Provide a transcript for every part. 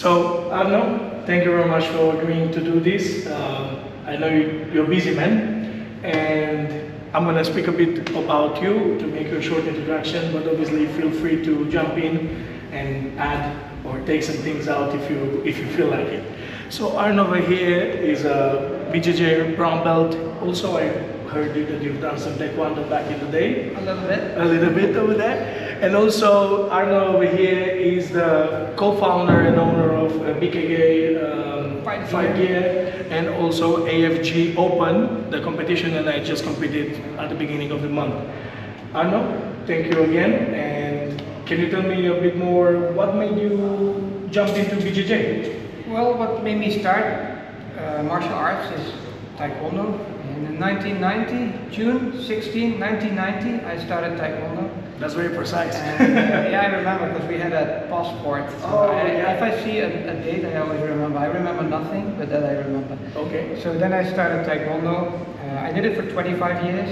So Arno, thank you very much for agreeing to do this. I know you're a busy man, and I'm going to speak a bit about you to make a short introduction, but obviously feel free to jump in and add or take some things out if you feel like it. So Arno over here is a BJJ brown belt. Also, I heard that you've done some taekwondo back in the day. A little bit. A little bit over there. And also, Arno over here is the co-founder and owner of BKK Fight Gear, and also AFG Open, the competition that I just competed at the beginning of the month. Arno, thank you again. And can you tell me a bit more, what made you jump into BJJ? Well, what made me start martial arts is taekwondo. In 1990, June 16, 1990, I started taekwondo. That's very precise. And, yeah, I remember because we had a passport. So if I see a date, I always remember. I remember nothing, but that I remember. Okay. So then I started taekwondo. I did it for 25 years.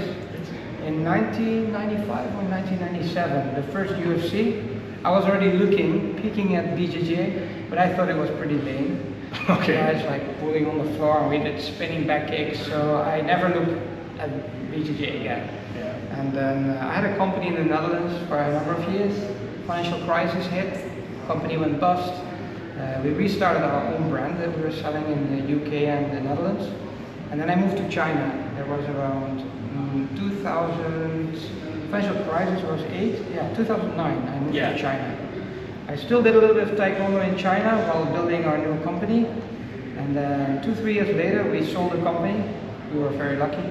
In 1995 or 1997, the first UFC, I was already peeking at BJJ, but I thought it was pretty lame. Okay. Guys like pulling on the floor, and we did spinning back kicks, so I never looked at BJJ again. Yeah. And then I had a company in the Netherlands for a number of years. Financial crisis hit, company went bust. We restarted our own brand that we were selling in the UK and the Netherlands. And then I moved to China. There was around 2000, financial crisis was 2009, I moved to China. I still did a little bit of taekwondo in China while building our new company. And then 2-3 years later, we sold the company. We were very lucky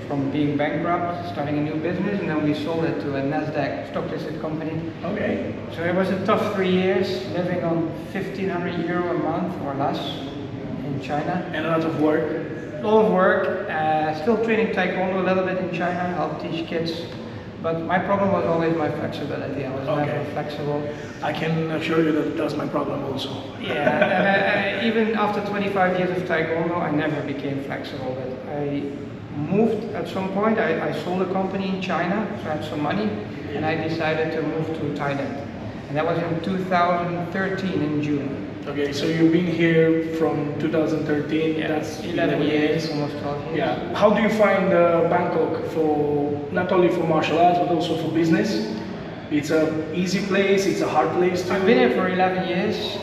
from being bankrupt, starting a new business, and then we sold it to a NASDAQ stock-listed company. Okay. So it was a tough 3 years, living on 1,500 euro a month or less in China. And a lot of work. A lot of work, still training taekwondo a little bit in China, help teach kids. But my problem was always my flexibility. I was never flexible. I can assure you that that's my problem also. Yeah, and even after 25 years of taekwondo, I never became flexible. But I moved at some point. I sold a company in China, so I had some money, and I decided to move to Thailand. And that was in 2013 in June. Okay, so you've been here from 2013, Yeah, that's 11 years, almost 12 years. Yeah. How do you find Bangkok for, not only for martial arts, but also for business? It's an easy place, it's a hard place too? I've been here for 11 years.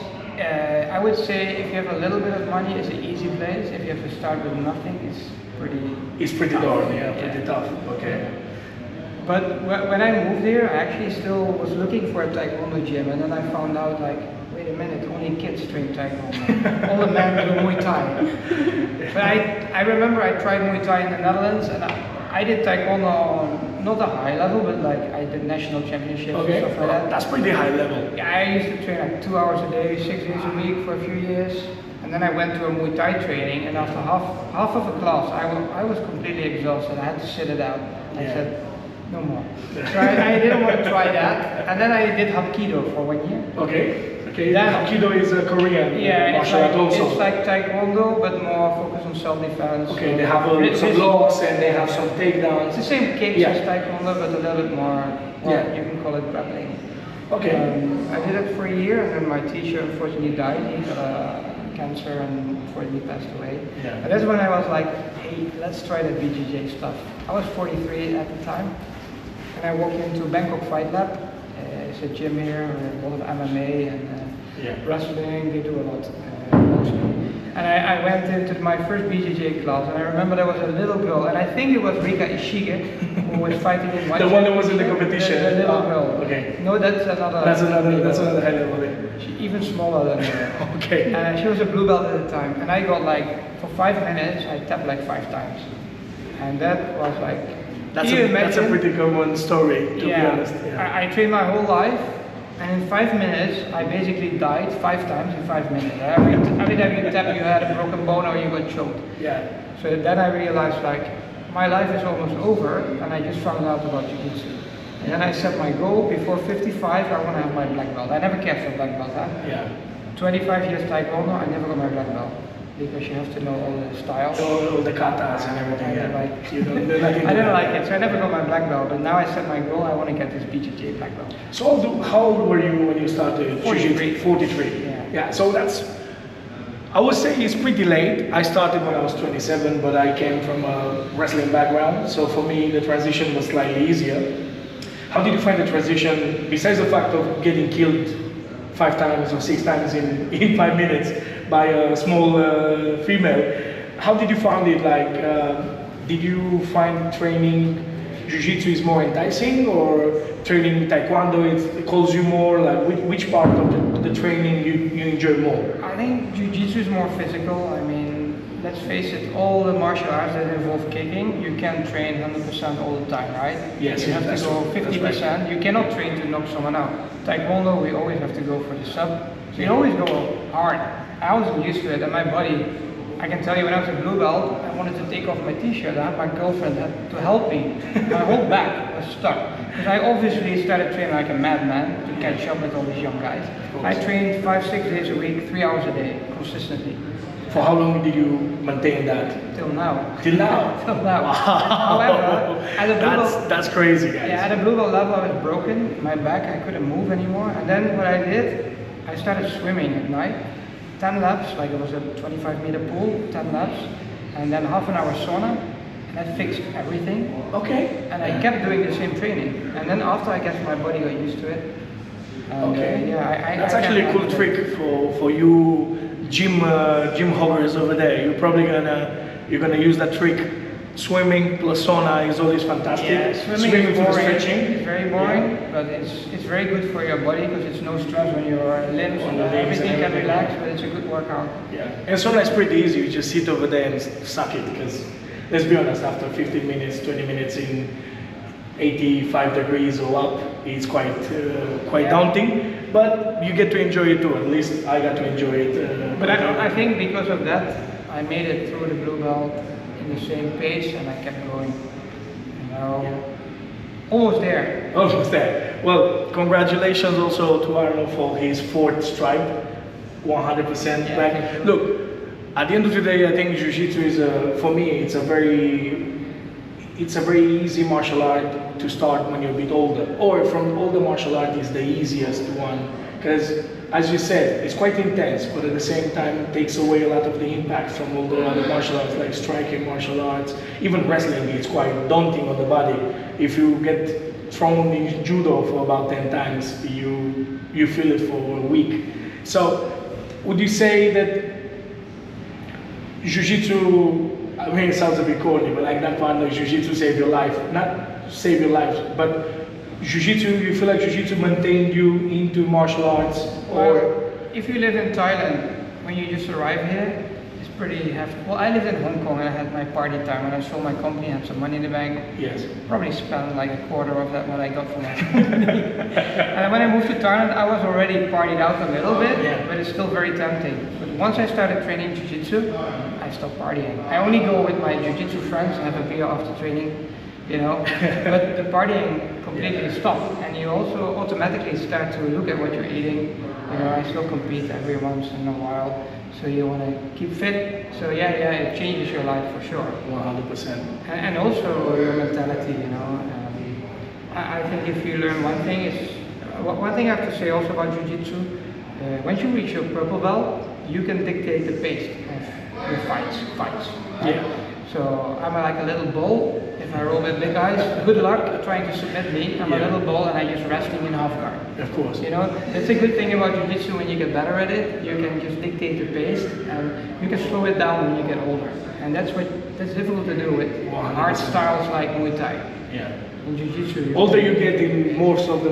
I would say if you have a little bit of money, it's an easy place. If you have to start with nothing, it's pretty tough. Pretty tough, okay. But when I moved here, I actually still was looking for a taekwondo gym, and then I found out wait a minute, only kids train taekwondo. All the men do Muay Thai. But I remember I tried Muay Thai in the Netherlands, and I did taekwondo on not a high level, but I did national championships and stuff like that. That's pretty high level. Yeah, I used to train 2 hours a day, 6 days a week for a few years. And then I went to a Muay Thai training, and after half of a class, I was completely exhausted. I had to sit it out. I said, no more. So I didn't want to try that. And then I did Hapkido for 1 year. Okay. Hapkido is a Korean martial art also. It's like taekwondo, but more focused on self-defense. Okay, they have some blocks and they have some takedowns. It's the same kicks as taekwondo, but a little bit more, you can call it grappling. Okay. I did it for a year, and then my teacher unfortunately died. He got cancer and unfortunately passed away. Yeah. And that's when I was like, hey, let's try the BJJ stuff. I was 43 at the time, and I walked into Bangkok Fight Lab. It's a gym here, a lot of MMA and wrestling, they do a lot mostly. And I went into my first BJJ class, and I remember there was a little girl, and I think it was Rika Ishige, who was fighting in white. The one that was in the competition? The little girl. Okay. No, that's another high level. She's even smaller than her. Okay. She was a blue belt at the time, and I got for 5 minutes, I tapped 5 times. And that was that's a pretty common story, to be honest. Yeah. I trained my whole life, and in 5 minutes, I basically died 5 times in 5 minutes. Every time you tap, you had a broken bone or you got choked. Yeah. So then I realized my life is almost over, and I just found out about jiu-jitsu. And then I set my goal, before 55, I want to have my black belt. I never cared for black belt, Yeah. 25 years taekwondo, I never got my black belt. Because you have to know all the styles. All the katas and everything. I didn't like it, so I never got my black belt. But now I set my goal, I want to get this BJJ black belt. So how old were you when you started? 43. 43. Yeah. Yeah, so that's, I would say it's pretty late. I started when I was 27, but I came from a wrestling background, so for me the transition was slightly easier. How did you find the transition, besides the fact of getting killed 5 times or 6 times in 5 minutes by a small female? How did you find it? Like, did you find training Jiu-Jitsu is more enticing, or training Taekwondo it calls you more? Like, which part of the training you enjoy more? I think Jiu-Jitsu is more physical. I mean, let's face it, all the martial arts that involve kicking, you can't train 100% all the time, right? Yes, you have to go 50%. right. You cannot train to knock someone out. Taekwondo, we always have to go for the sub. So you always go hard. I wasn't used to it, and my body, I can tell you, when I was a blue belt, I wanted to take off my t-shirt. I had my girlfriend to help me. My whole back was stuck. Because I obviously started training like a madman to catch up with all these young guys. I trained 5-6 days a week, 3 hours a day, consistently. For how long did you maintain that? Till now. Till now? Till now. Wow. However, at a blue belt, that's crazy, guys. yeah, at a blue belt level I was broken. My back, I couldn't move anymore. And then what I did, I started swimming at night. 10 laps, like it was a 25-meter pool, 10 laps, and then half an hour sauna, and that fixed everything. Okay. And I kept doing the same training. And then after, I guess my body got used to it. And, Okay. Yeah, That's actually a cool trick for you gym hoggers over there. You're probably gonna use that trick. Swimming plus sauna is always fantastic. Yeah, swimming is for boring. stretching. It's very boring, but it's very good for your body because it's no stress on your limbs and everything can relax. But it's a good workout. Yeah, and sauna is pretty easy. You just sit over there and suck it, because let's be honest, after 15 minutes, 20 minutes in 85 degrees or up, it's quite daunting. But you get to enjoy it too. At least I got to enjoy it. But I think because of that, I made it through the blue belt in the same pace, and I kept going. You know, almost there. Almost there. Well, congratulations also to Arno for his 4th stripe, 100% Yeah, back. Look, at the end of the day, I think Jiu-Jitsu is for me, it's a very easy martial art to start when you're a bit older. Or from all the martial art, is the easiest one, because as you said, it's quite intense, but at the same time it takes away a lot of the impact from all the other martial arts, like striking martial arts. Even wrestling, it's quite daunting on the body. If you get thrown in judo for about 10 times, you feel it for a week. So would you say that Jiu-Jitsu, I mean it sounds a bit corny, but like that part of Jiu-Jitsu saved your life, not save your life, but Jiu-Jitsu, you feel like Jiu-Jitsu maintained you into martial arts? Or Well, if you live in Thailand, when you just arrive here, it's pretty hefty. Well, I lived in Hong Kong and I had my party time. When I sold my company, I had some money in the bank. yes. Probably spent like a quarter of that what I got from my company. And when I moved to Thailand, I was already partied out a little bit, Yeah. but it's still very tempting. But once I started training Jiu-Jitsu, I stopped partying. I only go with my Jiu-Jitsu friends and have a beer after training, you know. But the partying completely stopped, and you also automatically start to look at what you're eating. You know, I still compete every once in a while, so you want to keep fit. So yeah, it changes your life for sure. 100%. And also your mentality, you know. I think if you learn one thing is, one thing I have to say also about Jiu-Jitsu, once you reach your purple belt, you can dictate the pace of your fights. Right? Yeah. So I'm like a little bull. If I roll with big guys, good luck trying to submit me. I'm a Yeah. little bull and I just resting in half guard. Of course. You know, that's a good thing about Jiu-Jitsu. When you get better at it, you can just dictate the pace and you can slow it down when you get older. And that's difficult to do with 100%. hard styles like Muay Thai. Yeah. In Jiu-Jitsu, Older you get in most of the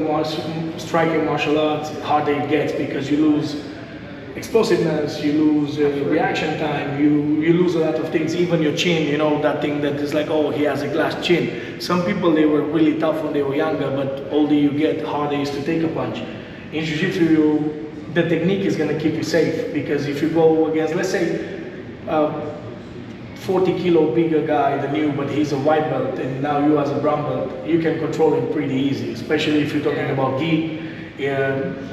striking martial arts, harder it gets, because you lose explosiveness, you lose reaction time, you lose a lot of things, even your chin, you know, that thing that is like, oh, he has a glass chin. Some people, they were really tough when they were younger, but older you get, harder it is to take a punch. In Jiu-Jitsu, the technique is going to keep you safe, because if you go against, let's say, 40 kilo bigger guy than you, but he's a white belt, and now you as a brown belt, you can control him pretty easy, especially if you're talking about gi.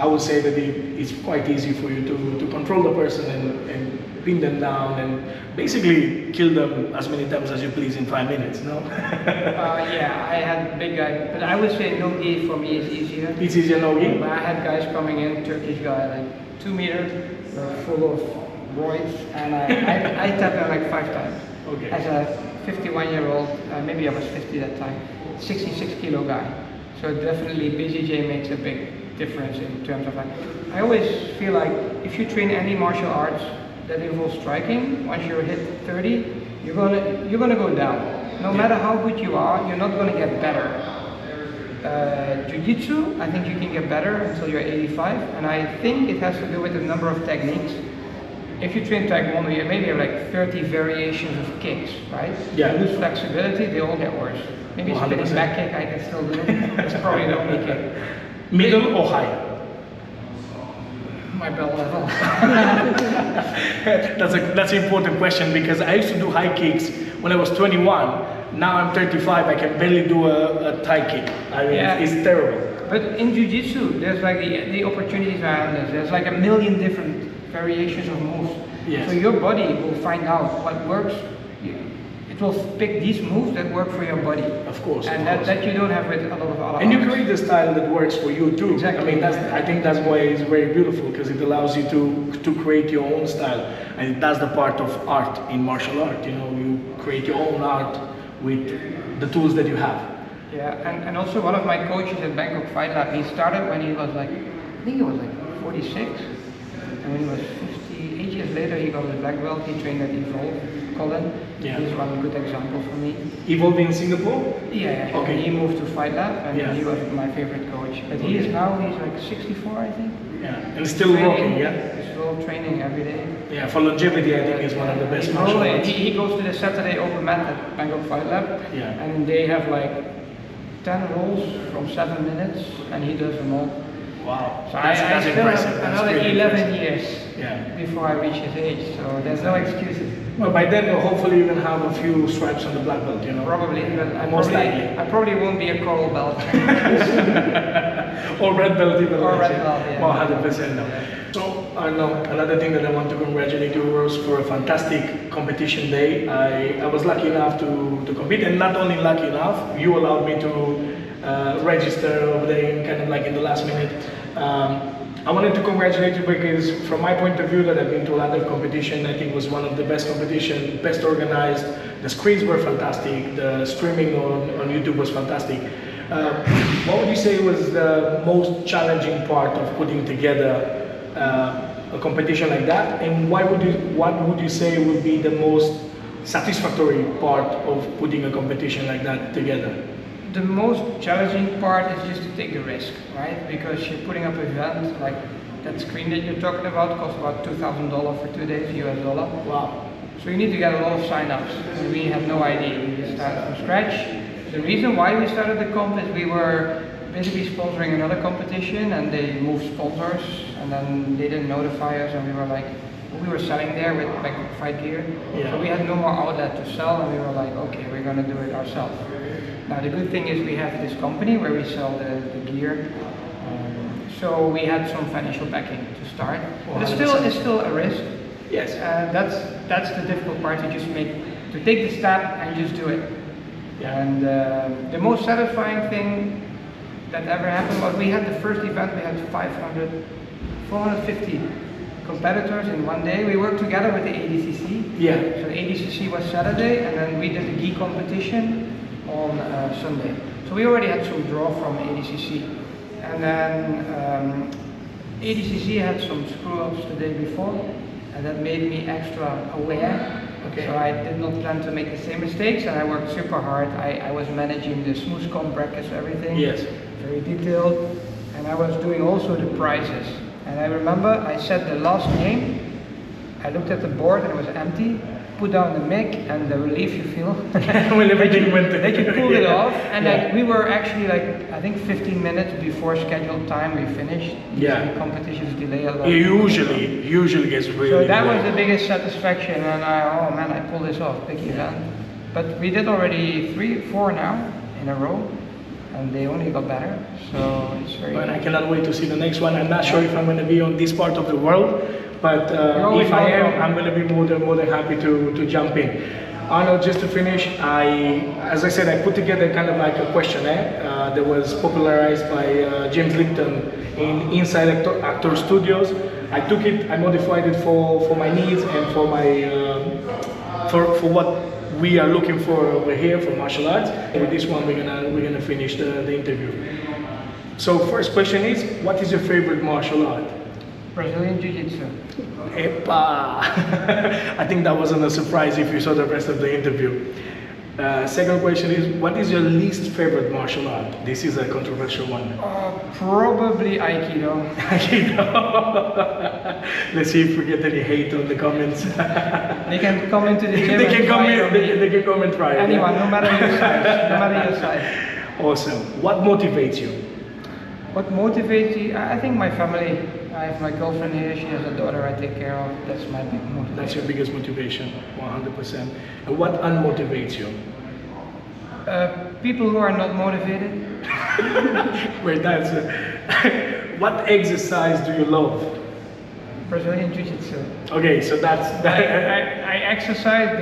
I would say that it's quite easy for you to control the person and pin them down and basically kill them as many times as you please in 5 minutes, no? Yeah, I had big guys, but I would say no gi for me is easier. It's easier no gi? But I had guys coming in, Turkish guy, like 2 meters, full of roids, and I tapped them like 5 times. Okay. As a 51-year-old, maybe I was 50 that time, 66 kilo guy. So definitely BJJ makes a big difference in terms of like, I always feel like if you train any martial arts that involves striking, once you hit 30, you're gonna go down. No matter how good you are, you're not gonna get better. Jiu-Jitsu, I think you can get better until you're 85, and I think it has to do with the number of techniques. If you train Taekwondo, you maybe have like 30 variations of kicks, right? Yeah. You lose flexibility, they all get worse. Maybe spinning 100%. back kick I can still do. That's probably the only kick. Middle or high? My bell level. That's an important question because I used to do high kicks when I was 21. Now I'm 35. I can barely do a Thai kick. I mean, Yeah. it's terrible. But in Jiu-Jitsu, there's like the opportunities around this. There's like a million different variations of moves. Yes. So your body will find out what works. It will pick these moves that work for your body. Of course. And of course. that you don't have with a lot of other And you arts. create the style that works for you too. Exactly. I mean, I think that's why it's very beautiful because it allows you to create your own style, and that's the part of art in martial art. You know, you create your own art with the tools that you have. Yeah, and also one of my coaches at Bangkok Fight Lab, he started when he was like, I think he was like 46, and when he was 58 years later, he got his black belt. He trained at Evolve, Colin. Yeah. He's one good example for me. Evolve in Singapore? Yeah, Okay. he moved to Fight Lab, and Yeah. he was my favorite coach. But he is now, he's like 64, I think. Yeah, and still rocking, yeah? He's still training every day. Yeah, for longevity, I think is one of the best martial He, arts. he goes to the Saturday Open mat at Bangkok Fight Lab, Yeah. and they have like 10 rolls from 7 minutes, and he does them all. Wow, So that's I still impressive. have That's another really 11 impressive. years Yeah. before I reach his age, so there's no excuses. Well, by then, hopefully, you're gonna have a few stripes on the black belt, you know? Probably, but Most likely. I probably won't be a coral belt. Or red belt even. Or let's red say. belt, yeah. 100% no. So, Arno, another thing that I want to congratulate you was for a fantastic competition day. I was lucky enough to compete, and not only lucky enough, you allowed me to register over there kind of like in the last minute. I wanted to congratulate you because from my point of view that I've been to a lot of competition, I think it was one of the best competition, best organized. The screens were fantastic, the streaming on YouTube was fantastic. What would you say was the most challenging part of putting together a competition like that? And what would you say would be the most satisfactory part of putting a competition like that together? The most challenging part is just to take a risk, right? Because you're putting up an event, like that screen that you're talking about costs about $2,000 for 2 days, US dollar. Wow. So you need to get a lot of sign-ups, and we had no idea. We just started from scratch. The reason why we started the comp is we were basically sponsoring another competition, and they moved sponsors, and then they didn't notify us, and we were like, we were selling there with like fight gear, Yeah. so we had no more outlet to sell, and we were like, okay, we're gonna do it ourselves. Now the good thing is we have this company where we sell the gear, so we had some financial backing to start. But it's still a risk. Yes. That's the difficult part, to take the step and just do it. Yeah. And the most satisfying thing that ever happened was we had the first event, we had 450 competitors in one day. We worked together with the ADCC. Yeah. So the ADCC was Saturday, and then we did the gi competition on Sunday. So we already had some draw from ADCC. And then ADCC had some screw-ups the day before, and that made me extra aware. Okay. So I did not plan to make the same mistakes, and I worked super hard. I was managing the smooth comp brackets, everything. Yes. Very detailed. And I was doing also the prizes. And I remember I said the last name, I looked at the board and it was empty, put down the mic, and the relief you feel. When everything went That you pulled it off, and Yeah. like we were actually like, I think 15 minutes before scheduled time we finished. Yeah. Usually competitions delay a lot. It usually gets really So that was delayed. the biggest satisfaction, and oh man, I pulled this off, big event. But we did already 4 now in a row, and they only got better, so it's very And I cannot wait to see the next one. I'm not sure if I'm going to be on this part of the world, but always if I am, welcome. I'm going to be more than happy to jump in. Arno, just to finish, as I said, I put together kind of like a questionnaire that was popularized by James Lipton in Inside Actor Studios. I took it, I modified it for my needs and for my for what we are looking for over here for martial arts. And with this one, we're gonna finish the interview. So first question is, what is your favorite martial art? Brazilian Jiu-Jitsu. Epa! I think that wasn't a surprise if you saw the rest of the interview. Second question is, what is your least favorite martial art? This is a controversial one. Probably Aikido. Aikido. Let's see if we get any hate on the comments. They can come into the gym. They can come and try. Anyone, no matter your size. No matter your size. Awesome. What motivates you? What motivates you? I think my family. I have my girlfriend here, she has a daughter I take care of. That's my big motivation. That's your biggest motivation, 100%. And what unmotivates you? People who are not motivated. Great answer. What exercise do you love? Brazilian Jiu-Jitsu. Okay, so that's... I exercise,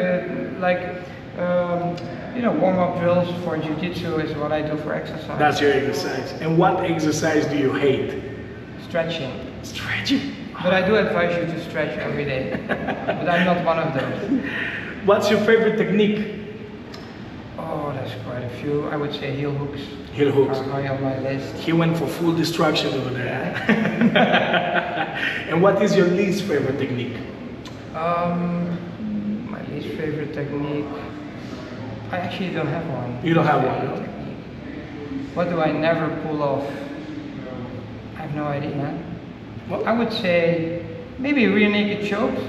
warm-up drills for Jiu-Jitsu is what I do for exercise. That's your exercise. And what exercise do you hate? Stretching. Stretching? But I do advise you to stretch every day. But I'm not one of those. What's your favorite technique? Oh, there's quite a few. I would say heel hooks. Heel hooks. Are high on my list. He went for full destruction over there. And what is your least favorite technique? My least favorite technique. I actually don't have one. You don't have one, no? What do I never pull off? I have no idea, man. Well, I would say maybe rear naked chokes,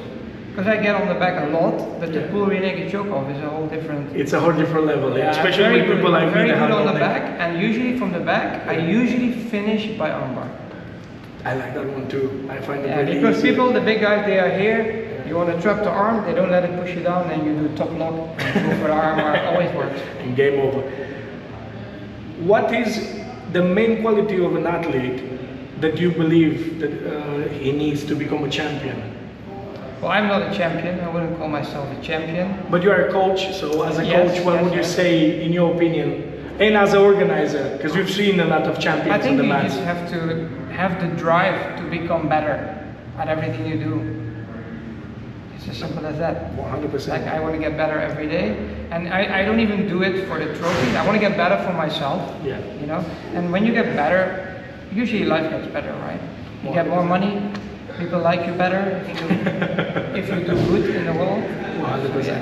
because I get on the back a lot, but to pull rear naked choke off is a whole different... It's a whole different level, yeah, especially with people like me very that have good on no the neck. back, and usually from the back, I usually finish by armbar. I like that one too. I find it Yeah, really because easy. people, the big guys, they are here. You want to trap the arm, they don't let it push you down, and you do top lock and go for the armbar. It always works. And game over. What is the main quality of an athlete that you believe that he needs to become a champion? Well, I'm not a champion. I wouldn't call myself a champion. But you are a coach, so as a Yes, coach, what would you say, in your opinion, and as an organizer, because we've seen a lot of champions I think on the you mats. just have to have the drive to become better at everything you do. It's as simple as that. 100%. Like, I want to get better every day, and I don't even do it for the trophies. I want to get better for myself. Yeah. You know, and when you get better, usually life gets better, right? You get more money, people like you better if you do good in the world. 100%. Yeah.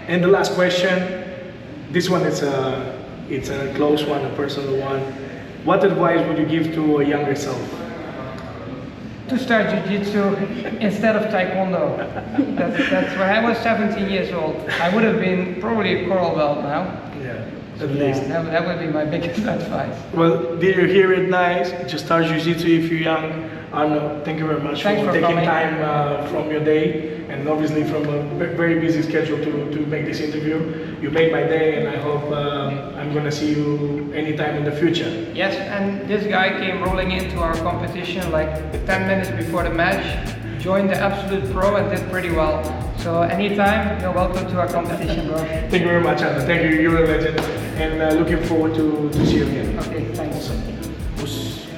And the last question, this one is it's a close one, a personal one. What advice would you give to a younger self? To start Jiu-Jitsu instead of Taekwondo. That's when I was 17 years old. I would have been probably a coral belt now. Yeah, at least. That would be my biggest advice. Well, did you hear it nice? Just start Jiu-Jitsu if you're young. Arno, thank you very much Thanks for for taking coming. time from your day and obviously from a very busy schedule to make this interview. You made my day, and I hope I'm going to see you anytime in the future. Yes, and this guy came rolling into our competition like 10 minutes before the match, joined the Absolute Pro and did pretty well. So anytime, you're welcome to our competition, bro. Thank you very much, Arno. Thank you. You're a legend, and looking forward to see you again. Okay, thanks. Awesome.